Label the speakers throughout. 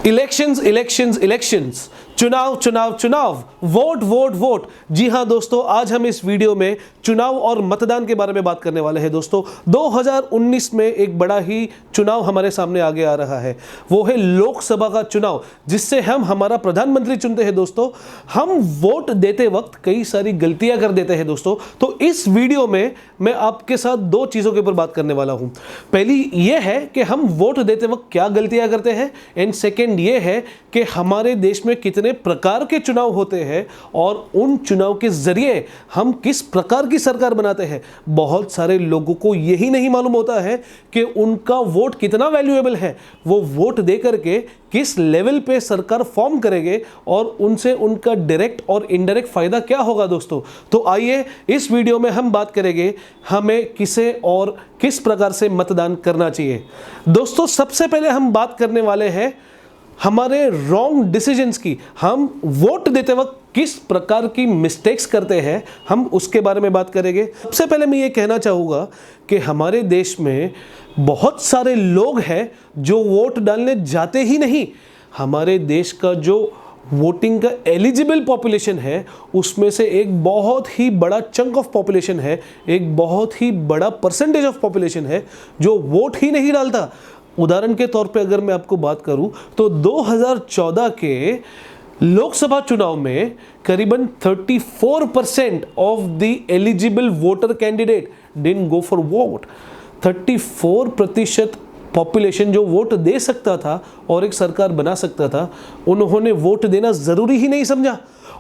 Speaker 1: Elections elections elections, चुनाव चुनाव चुनाव, वोट वोट वोट। जी हां दोस्तों, आज हम इस वीडियो में चुनाव और मतदान के बारे में बात करने वाले हैं। दोस्तों 2019 में एक बड़ा ही चुनाव हमारे सामने आगे आ रहा है, वो है लोकसभा का चुनाव, जिससे हम हमारा प्रधानमंत्री चुनते हैं। दोस्तों हम वोट देते वक्त कई सारी गलतियां कर देते हैं दोस्तों। तो इस वीडियो में मैं आपके साथ दो चीज़ों के ऊपर बात करने वाला हूं। पहली ये है कि हम वोट देते वक्त क्या गलतियां करते हैं, एंड सेकेंड ये है कि हमारे देश में कितने प्रकार के चुनाव होते हैं और उन चुनाव के जरिए हम किस प्रकार की सरकार बनाते हैं। बहुत सारे लोगों को यही नहीं मालूम होता है कि उनका वोट कितना वैल्यूएबल है, वो वोट दे करके किस लेवल पे सरकार फॉर्म करेंगे और उनसे उनका डायरेक्ट और इनडायरेक्ट फायदा क्या होगा। दोस्तों तो आइए इस वीडियो में हम बात करेंगे हमें किसे और किस प्रकार से मतदान करना चाहिए। दोस्तों सबसे पहले हम बात करने वाले हैं हमारे रॉन्ग डिसीजंस की। हम वोट देते वक्त किस प्रकार की मिस्टेक्स करते हैं, हम उसके बारे में बात करेंगे। सबसे पहले मैं ये कहना चाहूँगा कि हमारे देश में बहुत सारे लोग हैं जो वोट डालने जाते ही नहीं। हमारे देश का जो वोटिंग का एलिजिबल पॉपुलेशन है उसमें से एक बहुत ही बड़ा चंक ऑफ पॉपुलेशन है, एक बहुत ही बड़ा परसेंटेज ऑफ पॉपुलेशन है जो वोट ही नहीं डालता। उदाहरण के तौर पे अगर मैं आपको बात करूं तो 2014 के लोकसभा चुनाव में करीबन 34% of the eligible voter candidate didn't go for vote. 34% population जो वोट दे सकता था और एक सरकार बना सकता था, उन्होंने वोट देना ज़रूरी ही नहीं समझा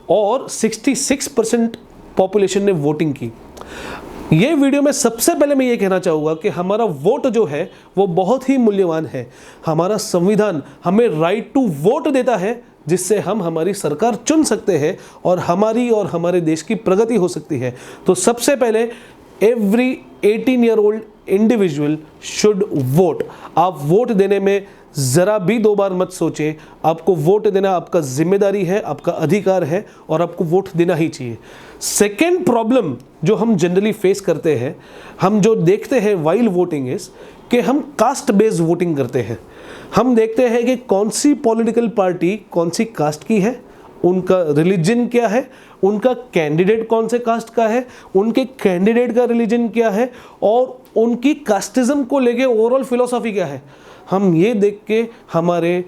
Speaker 1: और 66% पॉपुलेशन ने वोटिंग की। ये वीडियो में सबसे पहले मैं ये कहना चाहूँगा कि हमारा वोट जो है वो बहुत ही मूल्यवान है। हमारा संविधान हमें राइट टू वोट देता है, जिससे हम हमारी सरकार चुन सकते हैं और हमारी और हमारे देश की प्रगति हो सकती है। तो सबसे पहले every 18 year old individual should vote. आप वोट देने में ज़रा भी दो बार मत सोचें। आपको वोट देना आपका जिम्मेदारी है, आपका अधिकार है और आपको वोट देना ही चाहिए। सेकेंड प्रॉब्लम जो हम जनरली फेस करते हैं, हम जो देखते हैं वाइल वोटिंग इज कि हम कास्ट बेस्ड वोटिंग करते हैं। हम देखते हैं कि कौन सी पॉलिटिकल पार्टी कौन सी कास्ट की है, उनका रिलीजन क्या है, उनका कैंडिडेट कौन से कास्ट का है, उनके कैंडिडेट का रिलीजन क्या है और उनकी कास्टिज्म को लेके ओवरऑल फिलॉसफी क्या है। हम ये देख के हमारे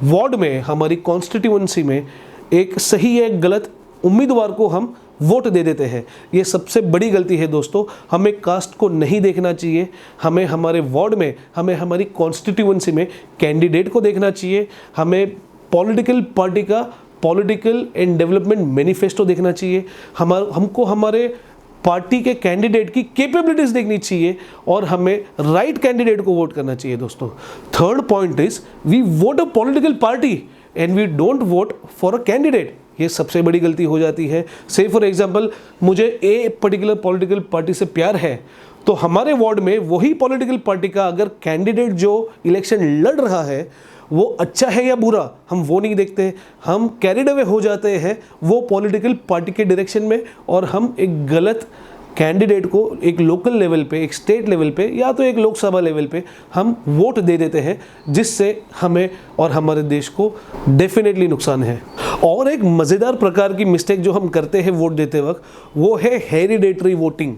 Speaker 1: वार्ड में, हमारी कॉन्स्टिट्यूएंसी में एक सही या गलत उम्मीदवार को हम वोट दे देते हैं। ये सबसे बड़ी गलती है दोस्तों। हमें कास्ट को नहीं देखना चाहिए, हमें हमारे वार्ड में, हमें हमारी कॉन्स्टिट्यूएंसी में कैंडिडेट को देखना चाहिए। हमें पॉलिटिकल पार्टी का पॉलिटिकल एंड डेवलपमेंट मैनिफेस्टो देखना चाहिए। हमको हमारे पार्टी के कैंडिडेट की कैपेबिलिटीज देखनी चाहिए और हमें राइट कैंडिडेट को वोट करना चाहिए। दोस्तों third point is we vote a political party and we don't vote for a candidate. ये सबसे बड़ी गलती हो जाती है। से फॉर एग्जांपल मुझे ए पर्टिकुलर पॉलिटिकल पार्टी से प्यार है, तो हमारे वार्ड में वही पॉलिटिकल पार्टी का अगर कैंडिडेट जो इलेक्शन लड़ रहा है वो अच्छा है या बुरा, हम वो नहीं देखते। हम कैरिड अवे हो जाते हैं वो पॉलिटिकल पार्टी के डायरेक्शन में और हम एक गलत कैंडिडेट को एक लोकल लेवल पे, एक स्टेट लेवल पे या तो एक लोकसभा लेवल पे हम वोट दे देते हैं, जिससे हमें और हमारे देश को डेफिनेटली नुकसान है। और एक मज़ेदार प्रकार की मिस्टेक जो हम करते हैं वोट देते वक्त, वो है हेरिडेटरी वोटिंग।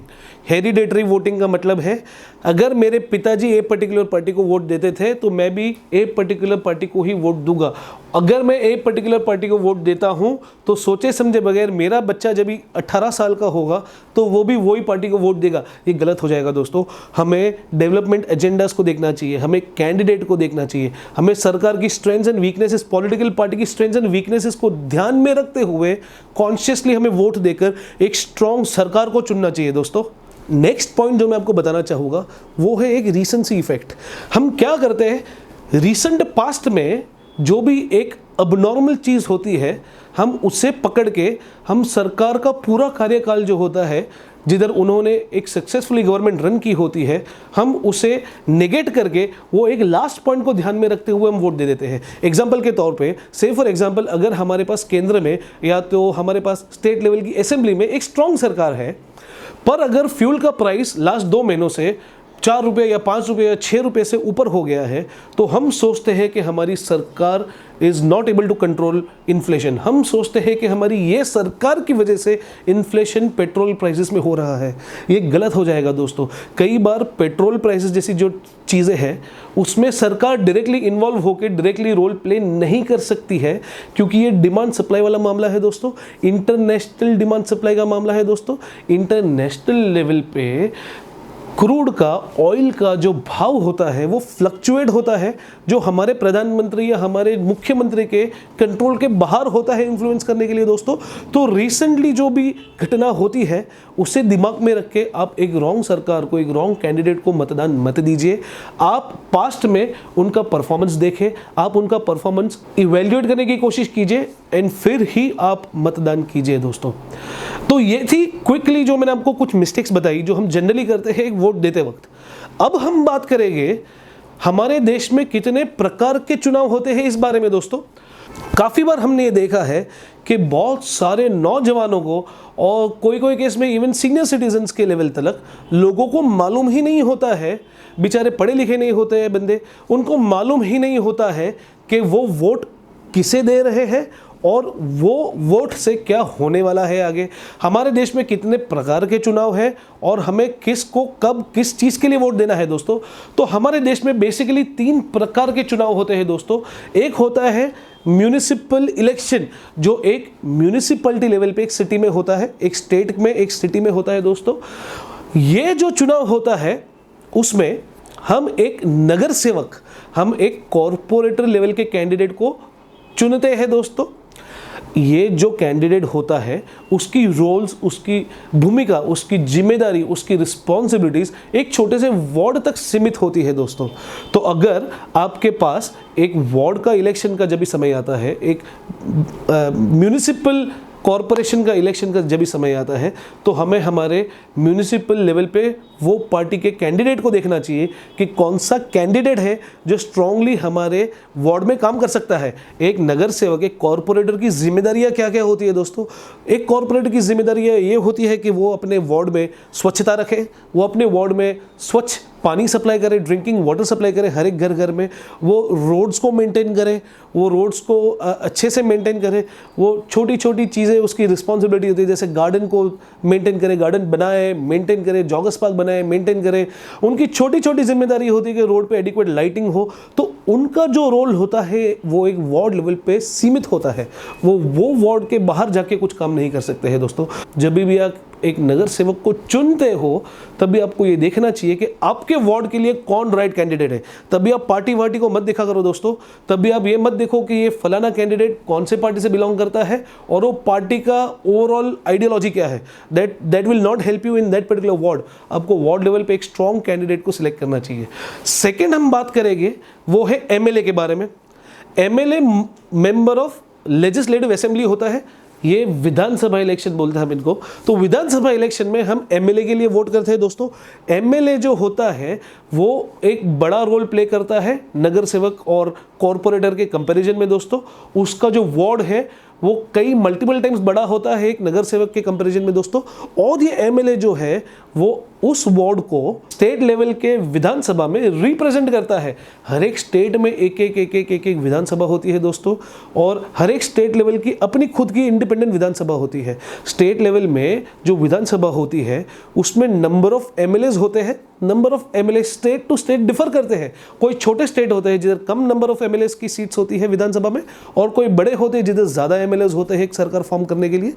Speaker 1: हेरिडेटरी वोटिंग का मतलब है अगर मेरे पिताजी ए पर्टिकुलर पार्टी को वोट देते थे तो मैं भी ए पर्टिकुलर पार्टी को ही वोट दूंगा। अगर मैं ए पर्टिकुलर पार्टी को वोट देता हूं तो सोचे समझे बगैर मेरा बच्चा जब 18 साल का होगा तो वो भी वही पार्टी को वोट देगा। ये गलत हो जाएगा दोस्तों। हमें डेवलपमेंट एजेंडास को देखना चाहिए, हमें कैंडिडेट को देखना चाहिए, हमें सरकार की strengths and weaknesses, political party की स्ट्रेंथ्स एंड वीकनेसेस को ध्यान में रखते हुए कॉन्शियसली हमें वोट देकर एक स्ट्रॉन्ग सरकार को चुनना चाहिए। दोस्तों नेक्स्ट पॉइंट जो मैं आपको बताना चाहूँगा वो है एक रीसेंसी इफेक्ट। हम क्या करते हैं, रीसेंट पास्ट में जो भी एक अबनॉर्मल चीज़ होती है हम उसे पकड़ के हम सरकार का पूरा कार्यकाल जो होता है, जिधर उन्होंने एक सक्सेसफुली गवर्नमेंट रन की होती है, हम उसे नेगेट करके वो एक लास्ट पॉइंट को ध्यान में रखते हुए हम वोट दे देते हैं। एग्जाम्पल के तौर पे से फॉर एग्जाम्पल अगर हमारे पास केंद्र में या तो हमारे पास स्टेट लेवल की असेंबली में एक स्ट्रॉन्ग सरकार है, पर अगर फ्यूल का प्राइस लास्ट 2 महीनों से ₹4 या ₹5 या ₹6 से ऊपर हो गया है तो हम सोचते हैं कि हमारी सरकार is not able to control inflation. हम सोचते हैं कि हमारी ये सरकार की वजह से इन्फ्लेशन पेट्रोल प्राइसेस में हो रहा है। ये गलत हो जाएगा दोस्तों। कई बार पेट्रोल प्राइसेस जैसी जो चीज़ें हैं उसमें सरकार डायरेक्टली इन्वॉल्व होकर डायरेक्टली रोल प्ले नहीं कर सकती है, क्योंकि ये डिमांड सप्लाई वाला मामला है दोस्तों। इंटरनेशनल डिमांड सप्लाई का मामला है दोस्तों। इंटरनेशनल लेवल पे क्रूड का, ऑयल का जो भाव होता है वो फ्लक्चुएट होता है, जो हमारे प्रधानमंत्री या हमारे मुख्यमंत्री के कंट्रोल के बाहर होता है इन्फ्लुएंस करने के लिए दोस्तों। तो रिसेंटली जो भी घटना होती है उसे दिमाग में रख के आप एक रॉन्ग सरकार को, एक रॉन्ग कैंडिडेट को मतदान मत दीजिए। आप पास्ट में उनका परफॉर्मेंस देखें, आप उनका परफॉर्मेंस इवेल्युएट करने की कोशिश कीजिए एंड फिर ही आप मतदान कीजिए दोस्तों। तो ये थी क्विकली जो मैंने आपको कुछ मिस्टेक्स बताई जो हम जनरली करते हैं एक वोट देते वक्त। अब हम बात करेंगे हमारे देश में कितने प्रकार के चुनाव होते हैं इस बारे में दोस्तों। काफ़ी बार हमने ये देखा है कि बहुत सारे नौजवानों को और कोई केस में इवन सीनियर सिटीजन्स के लेवल तक लोगों को मालूम ही नहीं होता है, बेचारे पढ़े लिखे नहीं होते हैं बंदे, उनको मालूम ही नहीं होता है कि वो वोट किसे दे रहे हैं और वो वोट से क्या होने वाला है आगे। हमारे देश में कितने प्रकार के चुनाव हैं और हमें किसको कब किस चीज़ के लिए वोट देना है दोस्तों। तो हमारे देश में बेसिकली 3 प्रकार के चुनाव होते हैं दोस्तों। एक होता है म्यूनिसिपल इलेक्शन, जो एक म्यूनिसिपैलिटी लेवल पे एक सिटी में होता है, एक स्टेट में एक सिटी में होता है दोस्तों। ये जो चुनाव होता है उसमें हम एक नगर सेवक, हम एक कॉरपोरेटर लेवल के कैंडिडेट को चुनते हैं दोस्तों। ये जो कैंडिडेट होता है उसकी रोल्स, उसकी भूमिका, उसकी जिम्मेदारी, उसकी रिस्पॉन्सिबिलिटीज़ एक छोटे से वार्ड तक सीमित होती है दोस्तों। तो अगर आपके पास एक वार्ड का इलेक्शन का जब भी समय आता है, एक म्यूनिसिपल कॉरपोरेशन का इलेक्शन का जब भी समय आता है, तो हमें हमारे म्यूनिसिपल लेवल पे वो पार्टी के कैंडिडेट को देखना चाहिए कि कौन सा कैंडिडेट है जो स्ट्रांगली हमारे वार्ड में काम कर सकता है। एक नगर सेवक, एक कॉरपोरेटर की जिम्मेदारियां क्या क्या होती है दोस्तों। एक कॉरपोरेटर की जिम्मेदारियां ये होती है कि वो अपने वार्ड में स्वच्छता रखे, वो अपने वार्ड में स्वच्छ पानी सप्लाई करे, ड्रिंकिंग वाटर सप्लाई करे हर एक घर घर में, वो रोड्स को मेंटेन करे, वो रोड्स को अच्छे से मेंटेन करे, वो छोटी छोटी चीज़ें उसकी रिस्पॉन्सिबिलिटी होती है, जैसे गार्डन को मेंटेन करे, गार्डन बनाए मेंटेन करे, जॉगर्स पार्क बनाए मेंटेन करे। उनकी छोटी छोटी जिम्मेदारी होती है कि रोड पे एडिक्वेट लाइटिंग हो। तो उनका जो रोल होता है वो एक वार्ड लेवल पे सीमित होता है, वो वार्ड के बाहर जाके कुछ काम नहीं कर सकते हैं दोस्तों। जब भी आप एक नगर सेवक को चुनते हो तभी आपको ये देखना चाहिए कि आपके वार्ड के लिए कौन राइट कैंडिडेट है। तभी आप पार्टी वार्टी को मत देखा करो दोस्तों। तभी आप ये मत देखो कि ये फलाना कैंडिडेट कौन से पार्टी से बिलोंग करता है और वो पार्टी का ओवरऑल आइडियोलॉजी क्या है। That will not help you in that particular ward. आपको वार्ड लेवल पे एक स्ट्रॉन्ग कैंडिडेट को सिलेक्ट करना चाहिए। सेकेंड हम बात करेंगे वो है एमएलए के बारे में। MLA member of legislative assembly होता है, ये विधानसभा इलेक्शन बोलते हैं हम इनको। तो विधानसभा इलेक्शन में हम एमएलए के लिए वोट करते हैं दोस्तों। एमएलए जो होता है वो एक बड़ा रोल प्ले करता है नगर सेवक और कॉरपोरेटर के कंपैरिजन में दोस्तों। उसका जो वार्ड है वो कई मल्टीपल टाइम्स बड़ा होता है एक नगर सेवक के कंपैरिजन में दोस्तों। और ये एमएलए जो है वो उस वार्ड को स्टेट लेवल के विधानसभा में रिप्रेजेंट करता है। हर एक स्टेट में एक विधानसभा होती है दोस्तों, और हर एक स्टेट लेवल की अपनी खुद की इंडिपेंडेंट विधानसभा होती है। स्टेट लेवल में जो विधानसभा होती है उसमें नंबर ऑफ एमएलएज होते हैं। Number of MLA state to state differ करते हैं। कोई छोटे स्टेट होते हैं जिधर कम नंबर ऑफ एमएलएज की सीट्स होती है विधानसभा में, और कोई बड़े होते हैं जिधर ज़्यादा एमएलएज होते हैं एक सरकार फॉर्म करने के लिए।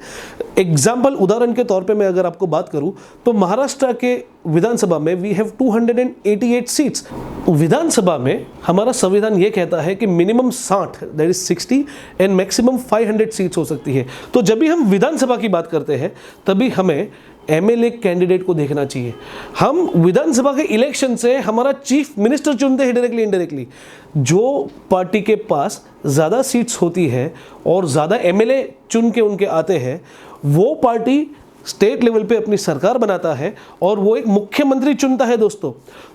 Speaker 1: एग्जाम्पल, उदाहरण के तौर पे मैं अगर आपको बात करूं तो महाराष्ट्र के विधानसभा में वी हैव 288 सीट्स। विधानसभा में हमारा संविधान ये कहता है कि minimum 60 that is 60 and maximum 500 seats हो सकती है। तो जब भी हम विधानसभा की बात करते हैं तभी हमें एमएलए कैंडिडेट को देखना चाहिए। हम विधानसभा के इलेक्शन से हमारा चीफ मिनिस्टर चुनते हैं डायरेक्टली इनडायरेक्टली। जो पार्टी के पास ज़्यादा सीट्स होती है और ज़्यादा एमएलए चुन के उनके आते हैं, वो पार्टी स्टेट लेवल पे अपनी सरकार बनाता है और वो एक मुख्यमंत्री चुनता है दोस्तों।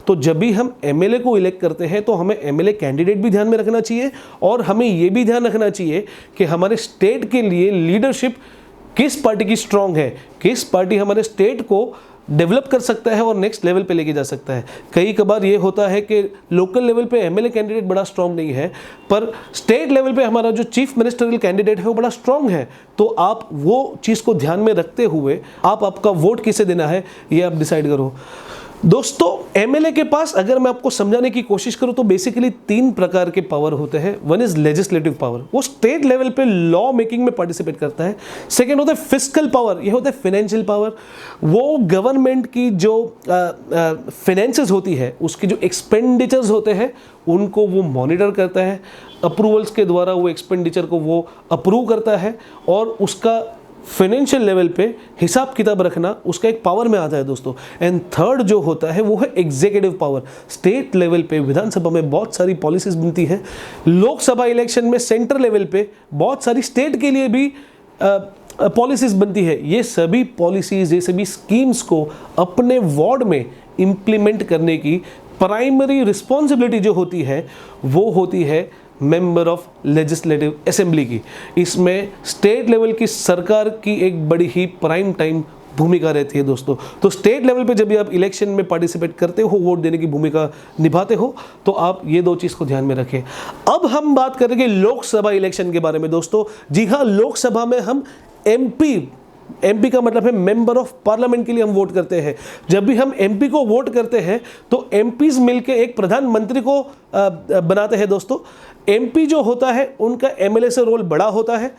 Speaker 1: तो जब भी हम एमएलए को इलेक्ट करते हैं तो हमें एमएलए कैंडिडेट भी ध्यान में रखना चाहिए, और हमें ये भी ध्यान रखना चाहिए कि हमारे स्टेट के लिए लीडरशिप किस पार्टी की स्ट्रांग है, किस पार्टी हमारे स्टेट को डेवलप कर सकता है और नेक्स्ट लेवल पे लेके जा सकता है। कई कबार ये होता है कि लोकल लेवल पे एमएलए कैंडिडेट बड़ा स्ट्रांग नहीं है, पर स्टेट लेवल पे हमारा जो चीफ मिनिस्टरियल कैंडिडेट है वो बड़ा स्ट्रांग है। तो आप वो चीज़ को ध्यान में रखते हुए आप आपका वोट किसे देना है ये आप डिसाइड करो। दोस्तों, एमएलए के पास अगर मैं आपको समझाने की कोशिश करूं तो बेसिकली 3 प्रकार के पावर होते हैं। वन इज लेजिस्लेटिव पावर, वो स्टेट लेवल पे लॉ मेकिंग में पार्टिसिपेट करता है। सेकेंड होता है फिस्कल पावर, ये होता है फाइनेंशियल पावर, वो गवर्नमेंट की जो फाइनेंसेस होती है उसकी जो एक्सपेंडिचर्स होते हैं उनको वो मॉनिटर करता है, अप्रूवल्स के द्वारा वो एक्सपेंडिचर को वो अप्रूव करता है और उसका फाइनेंशियल लेवल पे हिसाब किताब रखना उसका एक पावर में आता है दोस्तों। एंड थर्ड जो होता है वो है एग्जीक्यूटिव पावर। स्टेट लेवल पे विधानसभा में बहुत सारी पॉलिसीज बनती है, लोकसभा इलेक्शन में सेंटर लेवल पे बहुत सारी स्टेट के लिए भी पॉलिसीज बनती है। ये सभी पॉलिसीज, ये सभी स्कीम्स को अपने वार्ड में इम्प्लीमेंट करने की प्राइमरी रिस्पॉन्सिबिलिटी जो होती है वो होती है मेंबर ऑफ लेजिस्लेटिव असेंबली की। इसमें स्टेट लेवल की सरकार की एक बड़ी ही प्राइम टाइम भूमिका रहती है दोस्तों। तो स्टेट लेवल पे जब भी आप इलेक्शन में पार्टिसिपेट करते हो, वोट देने की भूमिका निभाते हो, तो आप ये 2 चीज़ को ध्यान में रखें। अब हम बात करेंगे लोकसभा इलेक्शन के बारे में दोस्तों। जी हाँ, लोकसभा में हम एमपी का मतलब है मेंबर ऑफ पार्लियामेंट के लिए हम वोट करते हैं। जब भी हम एमपी को वोट करते हैं तो एमपीज मिलकर एक प्रधानमंत्री को बनाते हैं दोस्तों। एमपी जो होता है उनका एमएलए से रोल बड़ा होता है।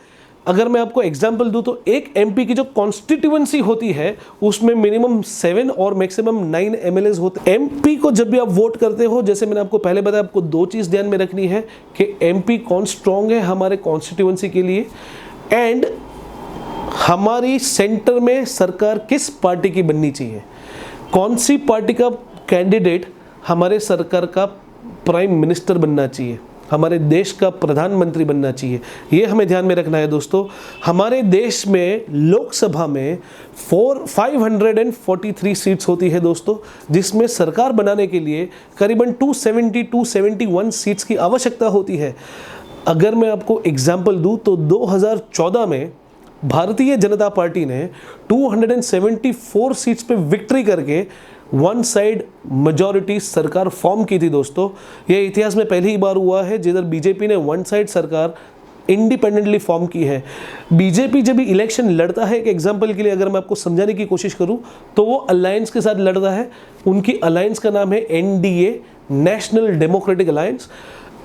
Speaker 1: अगर मैं आपको एग्जांपल दूं तो एक एमपी की जो कॉन्स्टिट्यूएंसी होती है उसमें मिनिमम 7 और मैक्सिमम 9 एमएलएज होते हैं। एमपी को जब भी आप वोट करते हो, जैसे मैंने आपको पहले बताया, आपको 2 चीज़ ध्यान में रखनी है कि एमपी कौन स्ट्रांग है हमारे कॉन्स्टिट्यूएंसी के लिए, एंड हमारी सेंटर में सरकार किस पार्टी की बननी चाहिए, कौन सी पार्टी का कैंडिडेट हमारे सरकार का प्राइम मिनिस्टर बनना चाहिए, हमारे देश का प्रधानमंत्री बनना चाहिए। ये हमें ध्यान में रखना है दोस्तों। हमारे देश में लोकसभा में 543 सीट्स होती है दोस्तों, जिसमें सरकार बनाने के लिए करीबन 271 सीट्स की आवश्यकता होती है। अगर मैं आपको एग्जाम्पल दूँ तो 2014 में भारतीय जनता पार्टी ने 274 सीट्स पे विक्ट्री करके वन साइड मेजॉरिटी सरकार फॉर्म की थी दोस्तों। यह इतिहास में पहली बार हुआ है जिधर बीजेपी ने वन साइड सरकार इंडिपेंडेंटली फॉर्म की है। बीजेपी जब भी इलेक्शन लड़ता है, एक एग्जांपल के लिए अगर मैं आपको समझाने की कोशिश करूं तो वो अलायंस के साथ लड़ता है। उनकी अलायंस का नाम है NDA, national democratic alliance.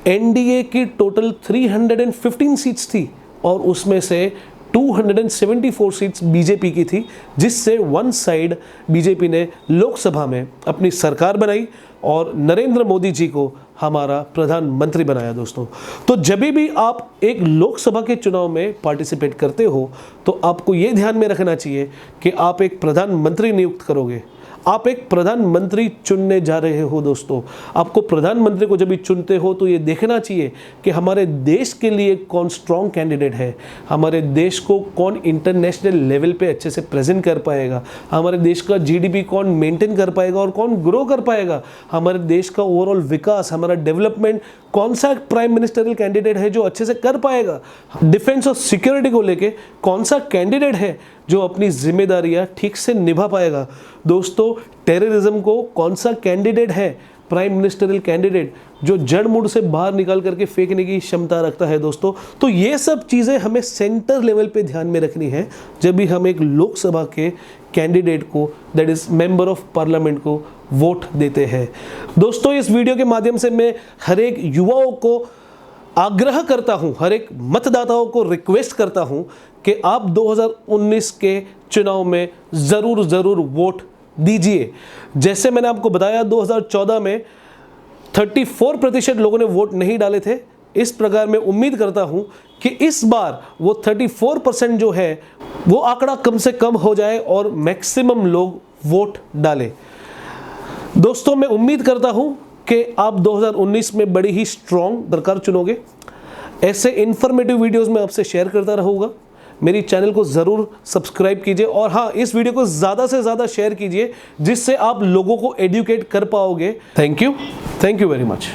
Speaker 1: NDA की टोटल 315 सीट्स थी और उसमें से 274 सीट्स बीजेपी की थी, जिससे वन साइड बीजेपी ने लोकसभा में अपनी सरकार बनाई और नरेंद्र मोदी जी को हमारा प्रधानमंत्री बनाया दोस्तों। तो जब भी आप एक लोकसभा के चुनाव में पार्टिसिपेट करते हो तो आपको ये ध्यान में रखना चाहिए कि आप एक प्रधानमंत्री नियुक्त करोगे, आप एक प्रधानमंत्री चुनने जा रहे हो दोस्तों। आपको प्रधानमंत्री को जब भी चुनते हो तो ये देखना चाहिए कि हमारे देश के लिए कौन स्ट्रॉन्ग कैंडिडेट है, हमारे देश को कौन इंटरनेशनल लेवल पे अच्छे से प्रेजेंट कर पाएगा, हमारे देश का जीडीपी कौन मेंटेन कर पाएगा और कौन ग्रो कर पाएगा, हमारे देश का ओवरऑल विकास, हमारा डेवलपमेंट, कौन सा प्राइम मिनिस्टरियल कैंडिडेट है जो अच्छे से कर पाएगा, डिफेंस और सिक्योरिटी को लेके कौन सा कैंडिडेट है जो अपनी जिम्मेदारियां ठीक से निभा पाएगा। दोस्तों, टेररिज्म को कौन सा कैंडिडेट है, प्राइम मिनिस्टरियल कैंडिडेट जो जड़ मूड से बाहर निकाल करके फेंकने की क्षमता रखता है दोस्तों। तो ये सब चीज़ें हमें सेंटर लेवल पे ध्यान में रखनी है जब भी हम एक लोकसभा के कैंडिडेट को, that is member of parliament को वोट देते हैं। दोस्तों, इस वीडियो के माध्यम से मैं हर एक युवाओं को आग्रह करता हूं, हर एक मतदाताओं को रिक्वेस्ट करता हूं कि आप 2019 के चुनाव में ज़रूर वोट दीजिए। जैसे मैंने आपको बताया 2014 में 34% लोगों ने वोट नहीं डाले थे। इस प्रकार मैं उम्मीद करता हूं कि इस बार वो 34% जो है वो आंकड़ा कम से कम हो जाए और मैक्सिमम लोग वोट डालें। दोस्तों, मैं उम्मीद करता हूं कि आप 2019 में बड़ी ही स्ट्रॉन्ग सरकार चुनोगे। ऐसे इन्फॉर्मेटिव वीडियोस मैं आपसे शेयर करता रहूँगा। मेरी चैनल को ज़रूर सब्सक्राइब कीजिए और हाँ, इस वीडियो को ज़्यादा से ज़्यादा शेयर कीजिए जिससे आप लोगों को एडुकेट कर पाओगे। Thank you very much.